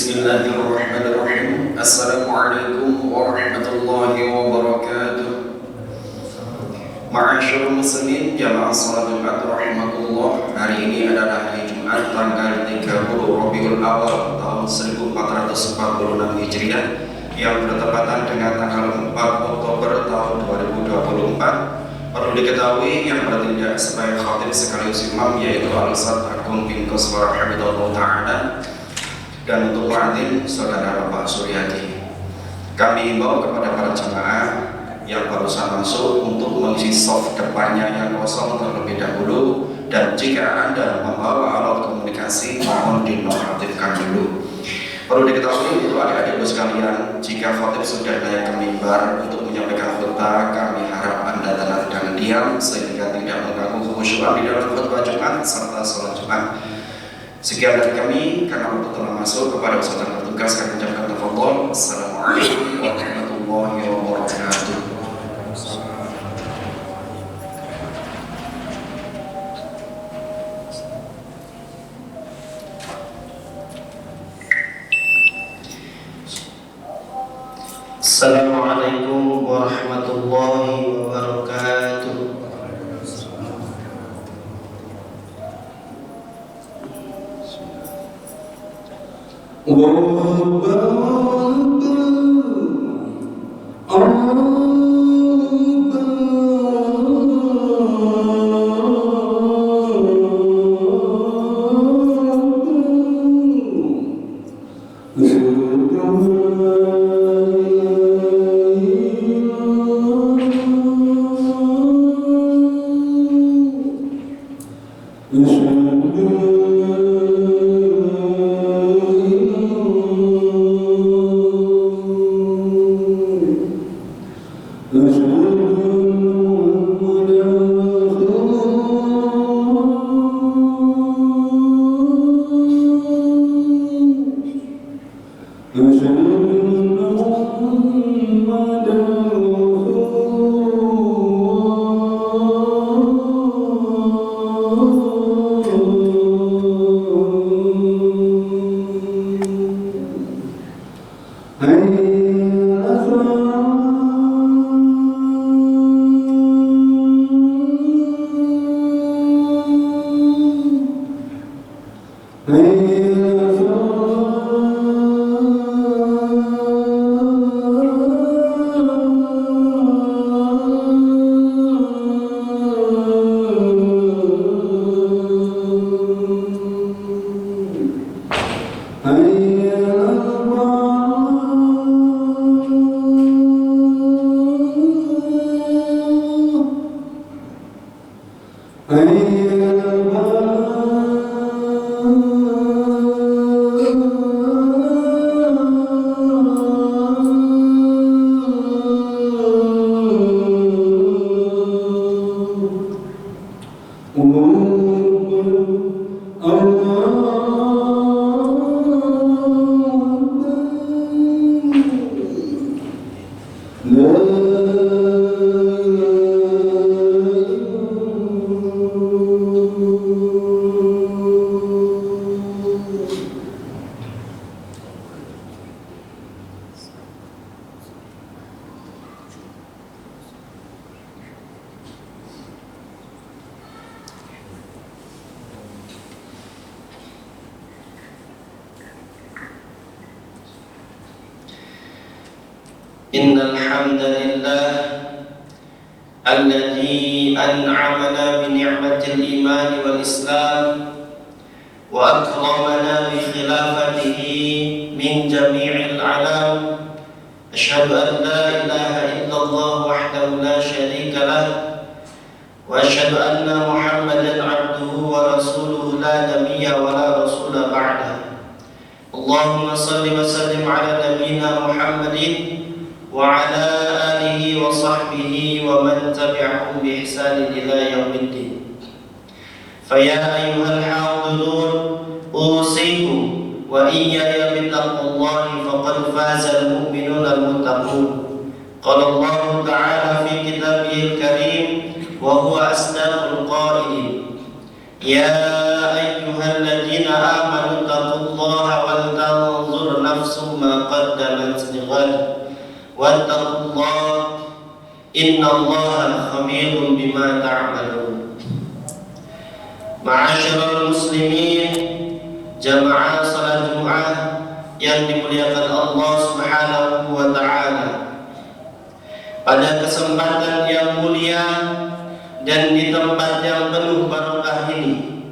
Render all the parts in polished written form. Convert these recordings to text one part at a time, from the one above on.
Bismillahirrahmanirrahim. Assalamualaikum warahmatullahi wabarakatuh. Ma'asyiral muslimin jamaah salat Jumat rahimakumullah. Hari ini adalah hari Jumat tanggal 30 Rabiul Awal tahun 1446 Hijriah yang bertepatan dengan tanggal 4 Oktober tahun 2024. Perlu diketahui yang bertindak sebagai khatib sekaligus imam yaitu Al-Ustaz Agung bin Quswar Habibullah Ta'ala, dan untuk muadzin saudara Bapak Suryadi. Kami himbau kepada para jemaah yang barusan masuk untuk mengisi soft depannya yang kosong terlebih dahulu, dan jika Anda membawa alat komunikasi mohon dinonaktifkan dulu. Perlu diketahui untuk adik-adikku sekalian, jika khatib sudah naik ke mimbar untuk menyampaikan khutbah, kami harap Anda tenang dan diam sehingga tidak mengganggu kekhusyuan di dalam khutbah Jumat serta sholat Jumat. Sekian dari kami, karena waktu telah masuk kepada Ustaz yang bertugas, kami ucapkan tafadhol. Assalamualaikum warahmatullahi wabarakatuh. Assalamualaikum warahmatullahi wabarakatuh. Innal hamdalillah alladzi an'amana bi ni'matil iman wal islam wa akramana bi khilafatihi min jami'il alam. Asyhadu an la ilaha illallah wahdahu la syarika lah wa asyhadu anna Muhammadan 'abduhu wa rasuluhu la nabiyya wa la rasula ba'da. Allahumma shalli wa sallim ala nabiyyina Muhammadin wa ala alihi wa sahbihi wa man tabi'ahum bi ihsan ila yaumiddin. Fa ya ayyuhal hadirun usikum wa iyaya bi taqwallahi faqad faza al mu'minuna al muttaqun. Qala Allah ta'ala fi kitabihil karim wa huwa asdaqul qailin. Ya ayyuhalladzina amanu taqullaha wal tanzur والاستغفار واتقوا الله إن الله خبير بما تعملون. Ma'asyiral muslimin, jamaah salat Jumat yang dimuliakan Allah Subhanahu wa taala. Pada kesempatan yang mulia dan di tempat yang penuh barokah ini,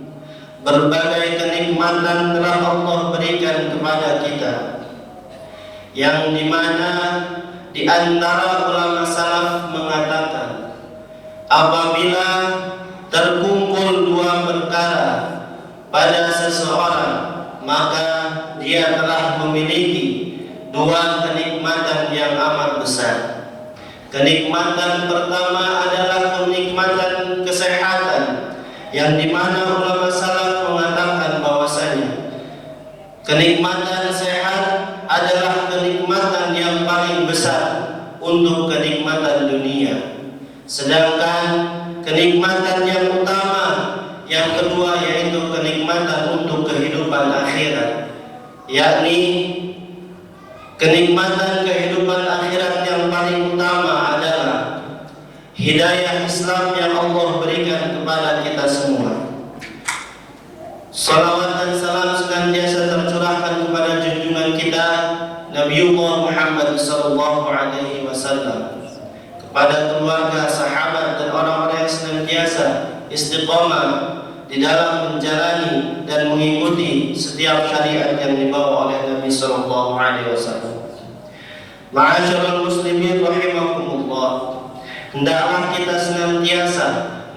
berbagai kenikmatan telah Allah berikan kepada kita, yang dimana di antara ulama salaf mengatakan, apabila terkumpul dua perkara pada seseorang, maka dia telah memiliki dua kenikmatan yang amat besar. Kenikmatan pertama adalah kenikmatan kesehatan, yang dimana ulama salaf mengatakan bahwasanya kenikmatan sehat adalah kenikmatan yang paling besar untuk kenikmatan dunia. Sedangkan kenikmatan yang utama, yang kedua, yaitu kenikmatan untuk kehidupan akhirat, yakni kenikmatan kehidupan akhirat yang paling utama adalah hidayah Islam yang Allah berikan kepada kita semua. Salawat dan salam senantiasa tercurahkan kepada junjungan kita Nabiullah Muhammad sallallahu alaihi wasallam, kepada keluarga, sahabat dan orang-orang yang senantiasa istiqamah di dalam menjalani dan mengikuti setiap syariat yang dibawa oleh Nabi sallallahu alaihi wasallam. Ma'asyiral muslimin rahimakumullah, hendaklah kita senantiasa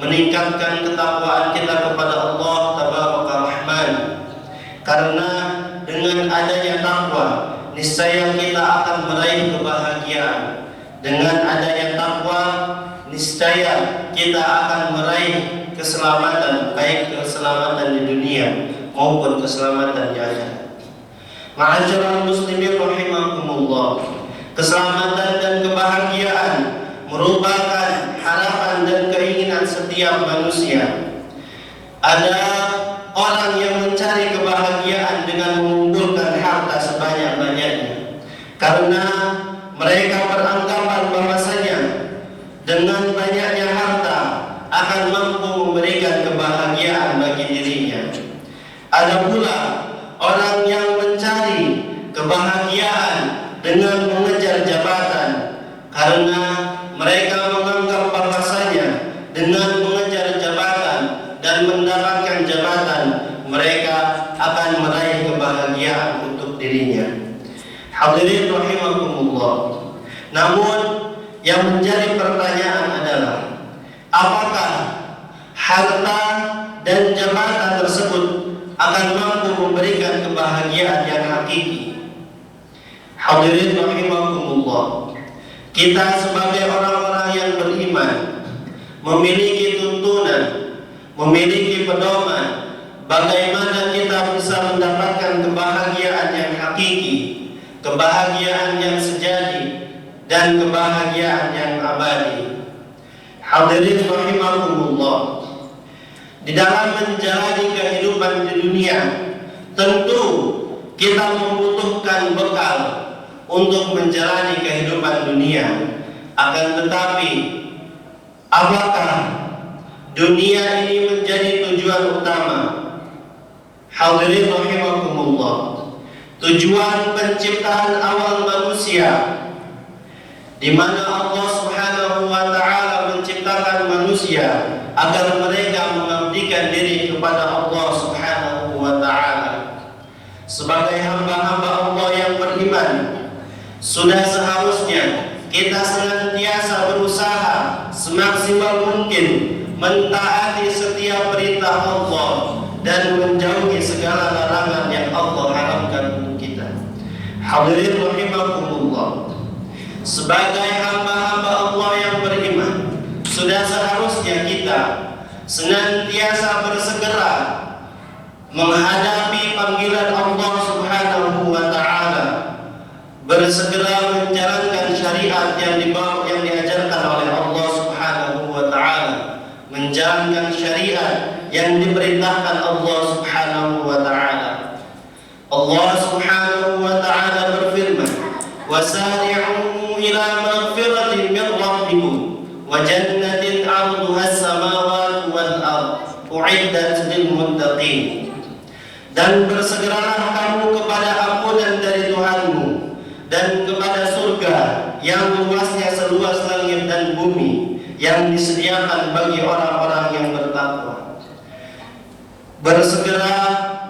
meningkatkan ketakwaan kita kepada Allah Tabaraka Rahman, karena dengan adanya takwa niscaya kita akan meraih kebahagiaan. Dengan adanya takwa niscaya kita akan meraih keselamatan, baik keselamatan di dunia maupun keselamatan di akhirat. Ma'asyiral muslimin rahimakumullah, keselamatan dan kebahagiaan merupakan harapan dan keinginan setiap manusia. Ada orang yang mencari kebahagiaan dengan mengumpulkan harta sebanyak-banyaknya, karena mereka beranggapan bahwasanya dengan banyaknya harta akan mampu memberikan kebahagiaan bagi dirinya. Ada pula orang yang mencari kebahagiaan dengan mengejar jabatan, karena mereka menganggap bahwasanya dengan mengejar jabatan dan mendapatkan jabatan mereka akan meraih kebahagiaan untuk dirinya. Hadirin rahimakumullah, namun yang menjadi pertanyaan adalah, apakah harta dan jabatan tersebut akan mampu memberikan kebahagiaan yang hakiki? Hadirin rahimakumullah, kita sebagai orang-orang yang beriman memiliki tuntunan, memiliki pedoman bagaimana kita bisa mendapatkan kebahagiaan yang hakiki, kebahagiaan yang sejati, dan kebahagiaan yang abadi. Hadirin rahimakumullah, di dalam menjalani kehidupan di dunia, tentu kita membutuhkan bekal untuk menjalani kehidupan dunia. Akan tetapi, apakah dunia ini menjadi tujuan utama? Hadirin rahimakumullah, tujuan penciptaan awal manusia, di mana Allah Subhanahu wa taala menciptakan manusia agar mereka mengabdikan diri kepada Allah Subhanahu wa taala sebagai hamba-hamba Allah yang beriman. Sudah seharusnya kita senantiasa berusaha semaksimal mungkin mentaati setiap perintah Allah dan menjauhi segala larangan yang Allah haramkan untuk kita. Hadirin rahimakumullah, sebagai hamba-hamba Allah yang beriman, sudah seharusnya kita senantiasa bersegera menghadapi panggilan Allah Subhanahu wa taala, bersegera menjalankan syariat yang diajarkan oleh Allah Subhanahu wa taala, menjalankan syariat yang diperintahkan Allah Subhanahu wa taala. Allah Subhanahu wa taala berfirman, "Wa wasari'u ila maghfiratin min rabbikum wa jannatin 'arduha as-samawati wal ardh u'iddat lil muttaqin. Dan bersegeralah kamu kepada ampunan dari Tuhanmu dan kepada surga yang luasnya seluas langit dan bumi yang disediakan bagi orang-orang yang bertakwa. Bersegera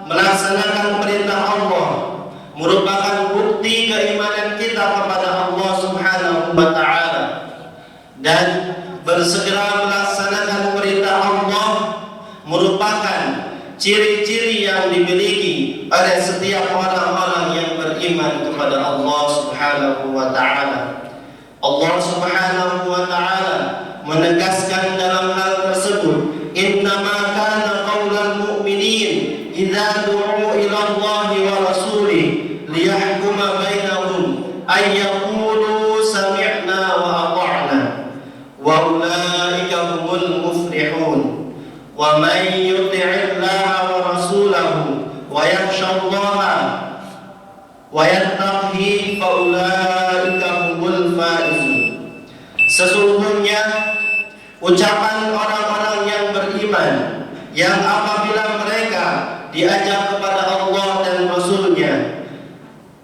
melaksanakan perintah Allah merupakan bukti keimanan kita kepada Allah Subhanahu wa taala, dan bersegera melaksanakan perintah Allah merupakan ciri-ciri yang dimiliki oleh setiap orang-orang yang beriman kepada Allah Subhanahu wa taala. Allah Subhanahu wa taala menegaskan dalam hal tersebut, innama kana qaulal mu'minin idza du'u ila Allah wa rasulih liyahkuma bainahum ay yaqulu sami'na wa ata'na wa ulaika humul muflihun. Wa man yuti'illaha wa rasulahu wa yakhshallaha wa yattaqihi fa ulaika humul faizun. Sesungguhnya ucapan orang-orang yang beriman yang apabila mereka diajak kepada Allah dan Rasul-Nya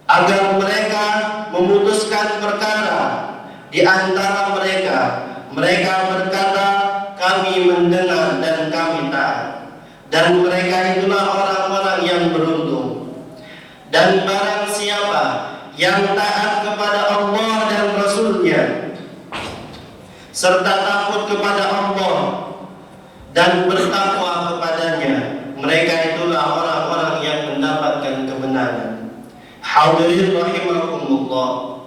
agar mereka memutuskan perkara di antara mereka, mereka berkata, kami mendengar dan kami taat, dan mereka itulah orang-orang yang beruntung. Dan barang siapa yang taat kepada Allah dan Rasul-Nya serta takut kepada Allah dan bertakwa kepadanya, mereka itulah orang-orang yang mendapatkan kemenangan. Hadirin rahimakumullah,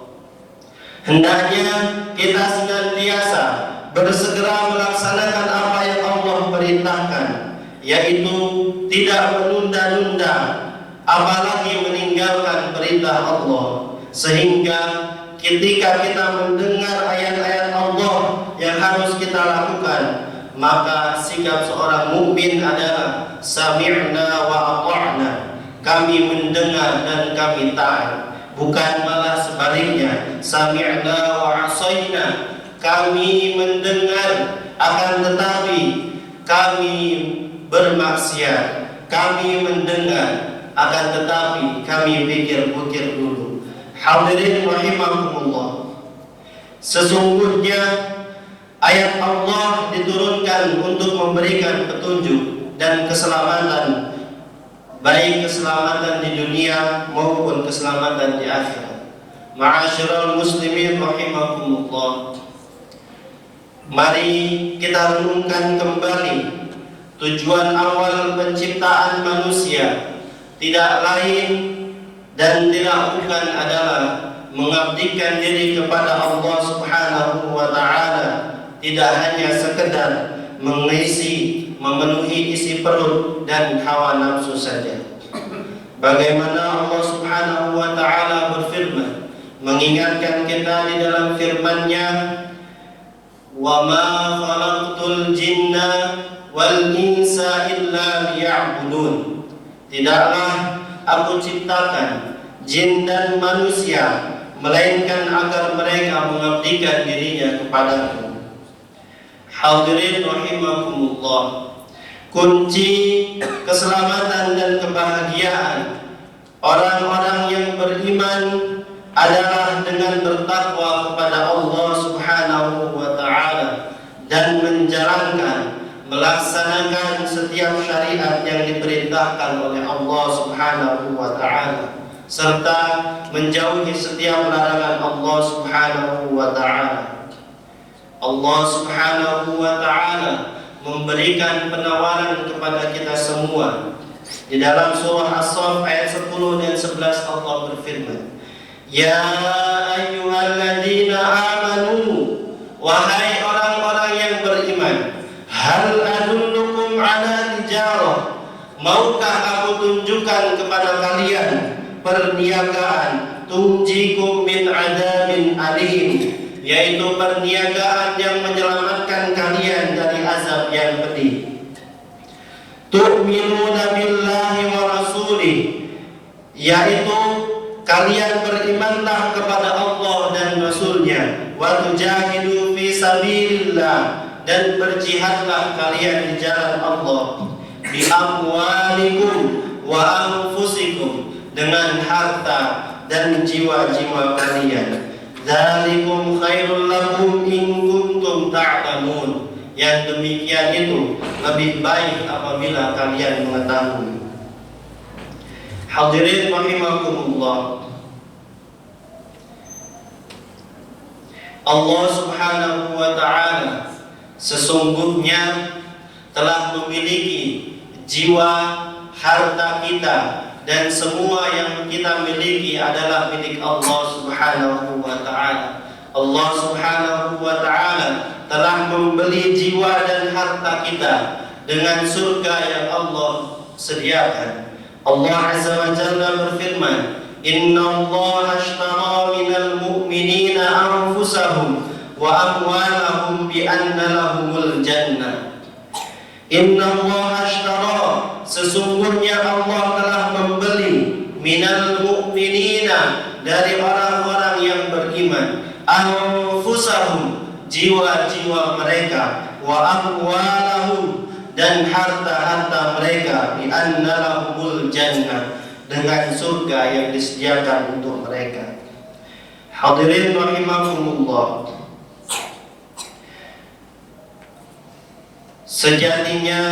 hendaknya kita senantiasa bersegera melaksanakan apa yang Allah perintahkan, yaitu tidak menunda-nunda, apalagi meninggalkan perintah Allah. Sehingga ketika kita mendengar ayat-ayat Allah yang harus kita lakukan, maka sikap seorang mukmin adalah sami'na wa ata'na, kami mendengar dan kami taat, bukan malah sebaliknya, sami'na wa asaina, kami mendengar akan tetapi kami bermaksiat, kami mendengar akan tetapi kami pikir-pikir dulu. Hadirin rahimakumullah, sesungguhnya ayat Allah diturunkan untuk memberikan petunjuk dan keselamatan, baik keselamatan di dunia maupun keselamatan di akhirat. Ma'asyiral muslimin rahimakumullah, mari kita renungkan kembali tujuan awal penciptaan manusia tidak lain dan tidak bukan adalah mengabdikan diri kepada Allah Subhanahu wa taala, tidak hanya sekedar memenuhi isi perut dan hawa nafsu saja. Bagaimana Allah Subhanahu wa taala berfirman, mengingatkan kita di dalam firman-Nya, wa ma khalaqtul jinna wal insa illa liya'budun, tidaklah aku ciptakan jin dan manusia melainkan agar mereka mengabdikan dirinya kepadaku. Hadirin rahimakumullah, kunci keselamatan dan kebahagiaan orang-orang yang beriman adalah dengan bertakwa kepada Allah Subhanahu wa taala dan melaksanakan setiap syariat yang diperintahkan oleh Allah Subhanahu wa taala, serta menjauhi setiap larangan Allah Subhanahu wa taala. Allah Subhanahu wa taala memberikan penawaran kepada kita semua. Di dalam surah As-Saff ayat 10 dan 11 Allah berfirman, ya ayyuhalladzina amanu, wahai orang-orang yang beriman, hal adullukum ala tijarah, maukah aku tunjukkan kepada kalian perniagaan tunjikum min adzabin alim, yaitu perniagaan yang menyelamatkan kalian dari azab yang pedih. Tu'minuna billahi wa rasulih, yaitu kalian berimanlah kepada Allah dan Rasul-Nya, wa tujahidu fi sabilillah, dan berjihadlah kalian di jalan Allah, bi amwalikum wa anfusikum, dengan harta dan jiwa-jiwa kalian. Dzalikum khairul lakum in kuntum ta'lamun. Yang demikian itu lebih baik apabila kalian mengetahui. Hadirin rahimakumullah, Allah Subhanahu wa ta'ala sesungguhnya telah memiliki jiwa, harta kita, dan semua yang kita miliki adalah milik Allah Subhanahu wa ta'ala. Allah Subhanahu wa ta'ala telah membeli jiwa dan harta kita dengan surga yang Allah sediakan. Allah Azza wa Jalla berfirman, Inna Allah ashtara minal mu'minina anfusahum wa amwalahum bi anna lahumul jannah. Inna Allah ashtara, sesungguhnya Allah telah membeli minal mu'minina, dari orang-orang yang beriman, anfusahum, jiwa-jiwa mereka, wa amwalahum, dan harta-harta mereka, bi anna lahumul jannah, dengan surga yang disediakan untuk mereka. Hadirin rahimakumullah, sejatinya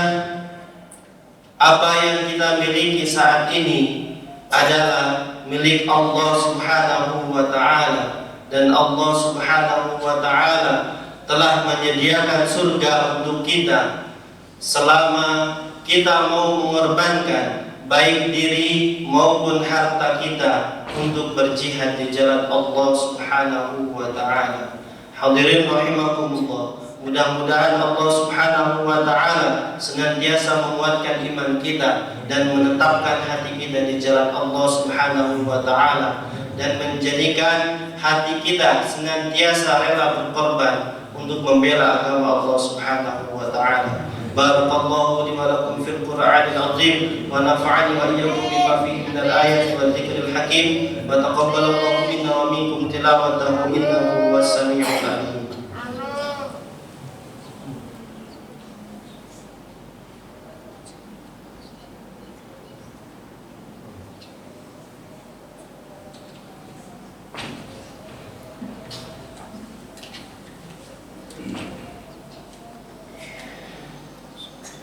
apa yang kita miliki saat ini adalah milik Allah Subhanahu wa ta'ala, dan Allah Subhanahu wa ta'ala telah menyediakan surga untuk kita selama kita mau mengorbankan baik diri maupun harta kita untuk berjihad di jalan Allah Subhanahu wa ta'ala. Hadirin rahimakumullah, mudah-mudahan Allah Subhanahu wa ta'ala senantiasa menguatkan iman kita dan menetapkan hati kita di jalan Allah Subhanahu wa ta'ala, dan menjadikan hati kita senantiasa rela berkorban untuk membela agama Allah Subhanahu wa ta'ala. Barakallahu li wa lakum fil Qur'anil azim, wa nafa'ani wa iyyakum bima fihi minal ayati wal dzikril hakim, wa taqabbalallahu minna wa minkum tilawatahu innahu huwas samiul alim.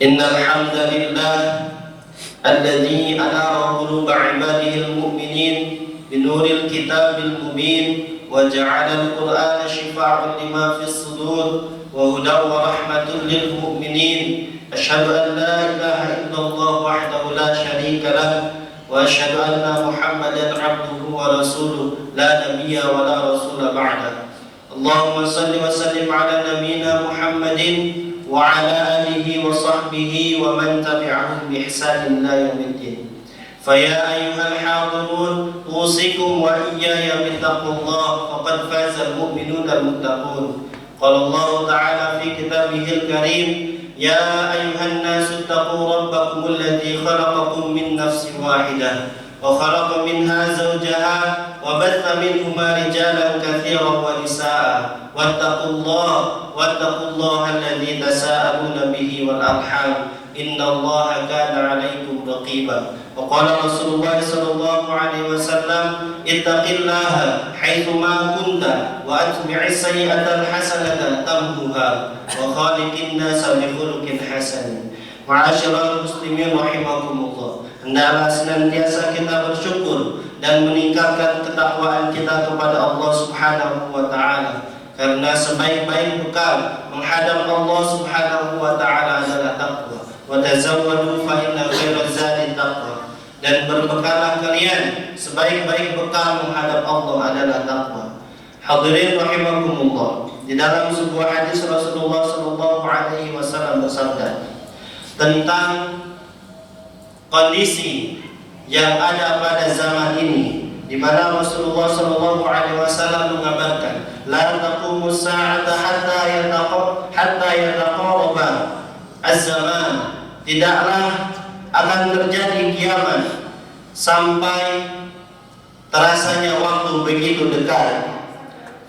Innal hamdalillah alladzi anara quluba ibadihi almu'minin binuril kitabil mubin wa ja'ala al-Qur'ana shifaa'an lima fis sudur wa hudan wa rahmatan lil mu'minin. Asyhadu an la ilaha illallah wahdahu la syarika lah wa asyhadu anna Muhammadan 'abduhu wa rasuluh la nabiyya wa la rasula ba'da. Allahumma shalli wa sallim ala nabiyyina Muhammadin wa ala alihi wa sahbihi wa man tabi'ahum bi ihsanin ila yaumiddin. Fa ya ayyuhal hadirun, usikum wa iyaya bi taqwallah, faqad faza al-mu'minun al-muttaqun. Qala Allah ta'ala fi kitabihil karim, ya ayyuhan nasu taqu rabbakum alladzi khalaqakum min nafsin wahidah wa khalaqa minha zawjaha wa batha minhuma rijalan katsiran wa nisaa wattaqullaha alladzi tasaaluna bihi wal arham innallaha kana 'alaikum raqiba. Wa qala Rasulullah sallallahu alaihi wasallam, ittaqillaha haitsu ma kunta wa atbi'is sayyi'atal hasanata tamhuha wa khaliqin nasa bi khuluqin hasan. Ma'asyiral muslimin rahimakumullah, hendaklah senantiasa kita bersyukur dan meningkatkan ketakwaan kita kepada Allah Subhanahu wa ta'ala, karena sebaik-baik bekal menghadap Allah Subhanahu wa ta'ala adalah taqwa. Wa tazawwadu fa inna khairaz zadi taqwa, dan berbekallah kalian, sebaik-baik bekal menghadap Allah adalah taqwa. Hadirin rahimakumullah, di dalam sebuah hadis Rasulullah sallallahu alaihi wasallam bersabda tentang kondisi yang ada pada zaman ini, di mana Rasulullah sallallahu alaihi wasallam mengabarkan, la taqumus sa'ata hatta yataqarraba az-zaman, tidaklah akan terjadi kiamat sampai terasanya waktu begitu dekat.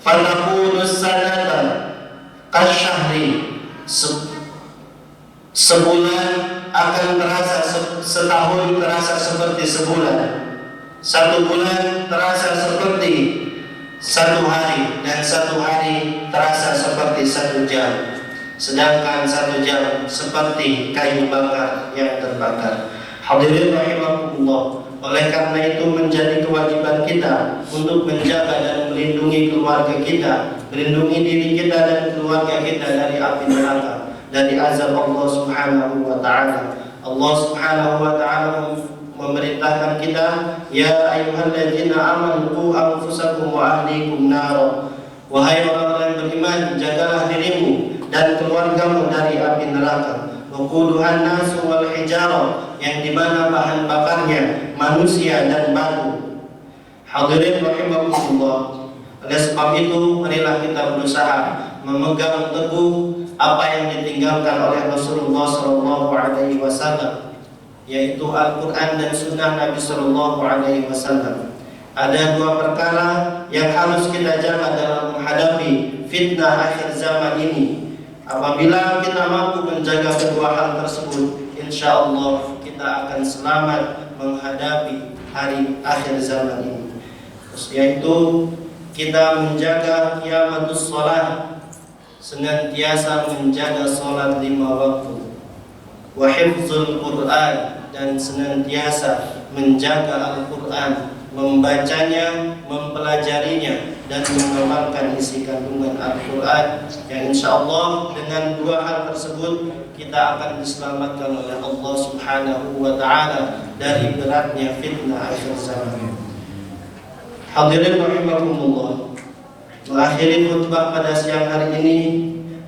Fatakunu sanata kasyahri, sebulan akan terasa setahun terasa seperti sebulan. Satu bulan terasa seperti satu hari, dan satu hari terasa seperti satu jam. Sedangkan satu jam seperti kayu bakar yang terbakar. Hadirin rahimakumullah. Oleh karena itu menjadi kewajiban kita untuk menjaga dan melindungi keluarga kita, melindungi diri kita dan keluarga kita dari api neraka, dari azab Allah Subhanahu wa taala. Allah Subhanahu wa taala memerintahkan kita, ya ayyuhalladzina amanu qu anfusakum wa ahlikum nar. Wahai orang-orang yang beriman, jagalah dirimu dan keluargamu dari api neraka. Waquduhan nasu wal hijarah, yang dimana bahan bakarnya manusia dan batu. Hadirin rahimakumullah. Oleh sebab itu, marilah kita berusaha memegang teguh apa yang ditinggalkan oleh Rasulullah SAW, yaitu Al-Quran dan Sunnah Nabi SAW. Ada dua perkara yang harus kita jaga dalam menghadapi fitnah akhir zaman ini. Apabila kita mampu menjaga kedua hal tersebut, insya Allah kita akan selamat menghadapi hari akhir zaman ini. Yaitu kita menjaga qiyamatus shalah, senantiasa menjaga salat 5 waktu, wa hifzul Quran, dan senantiasa menjaga Al-Quran, membacanya, mempelajarinya, dan mengamalkan isi kandungan Al-Quran, yang insya Allah dengan dua hal tersebut kita akan diselamatkan oleh Allah Subhanahu wa ta'ala dari beratnya fitnah akhir zaman. Hadirin rahimakumullah. Mengakhiri khutbah pada siang hari ini,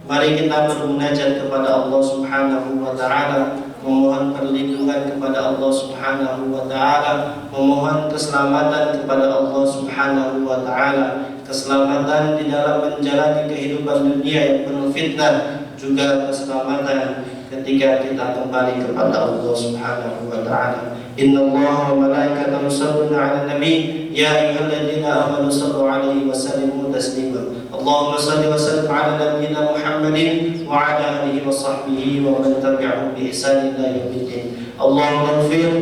mari kita bermunajat kepada Allah Subhanahu wa ta'ala, memohon perlindungan kepada Allah Subhanahu wa ta'ala, memohon keselamatan kepada Allah Subhanahu wa ta'ala, keselamatan di dalam menjalani kehidupan dunia yang penuh fitnah, juga keselamatan ketika kita kembali kepada Allah Subhanahu wa ta'ala. Innallaha wa malaikatahu yusholluna 'alan nabi, ya ayyuhalladzina amanu shallu 'alaihi wa sallimu taslima. Allahumma shalli wa sallim 'ala nabiyyina Muhammadin wa 'ala alihi wa sahbihi wa man tabi'ahum bi ihsan ila yaumiddin. Allahumma ighfir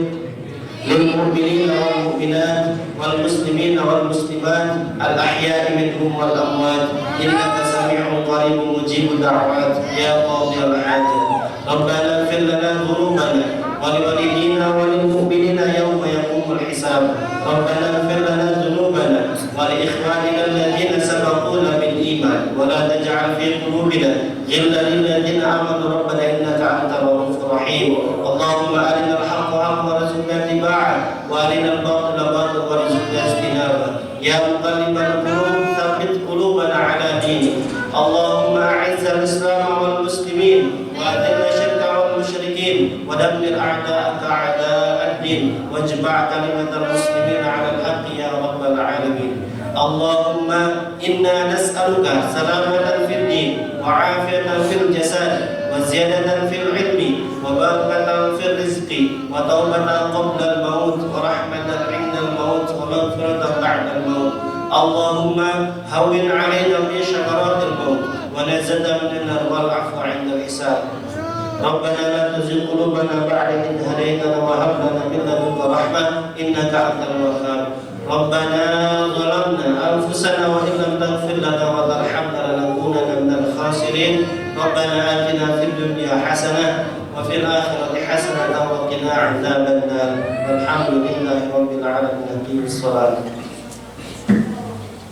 lil mu'minina wal mu'minat wal muslimina wal muslimat al ahya'i minhum wal amwat, innaka sami'un qaribun mujibud da'wat ya qadhiyal hajat. Rabbana ighfir lana dhunubana wa liwalidina wa lil mu'minina yawma yaqumul hisab. Rabbana ighfir lana dhunubana wa li ikhwanina alladhina sabaquna bil iman wa la taj'al fi qulubina ghillan lil ladzina amanu rabbana innaka antal ghafurur rahim. Allahumma arinal haqqa haqqan warzuqna ittiba'ah wa arinal batila batilan warzuqna ijtinabah. Ya muqallibal qulub tsabbit qulubana 'ala dinik. Allahumma a'izzal islam wal muslimin wa adhil syirka wal musyrikin wa dammir a'da'aka a'da'ad din wajma' kalimatal muslimin 'ala al-haqqi ya rabbal alamin. Allahumma inna nas'aluka salamatan fid din wa 'afiyatan fil jasad wa ziyadatan fil ilmi wa barakatan fil rizqi wa taubatan qabla al-maut wa rahmatan 'inda al-maut wa maghfiratan ba'da al-maut. Allahumma hawwin 'alaina fi syakaratil maut wa nazatan minan wal 'afwa 'inda al-hisab. Rabbana la tuzigh qulubana ba'da idh hadaytana wa hab lana min ladunka rahmah innaka antal wahhab. Rabbana zalamna anfusana wa in lam taghfir lana wa tarhamna lanakunanna minal khasirin. Rabbana atina fid dunya hasanah wa fil akhirati hasanah wa qina 'adzaban nar. Walhamdulillahi rabbil alamin. Aqimish shalah.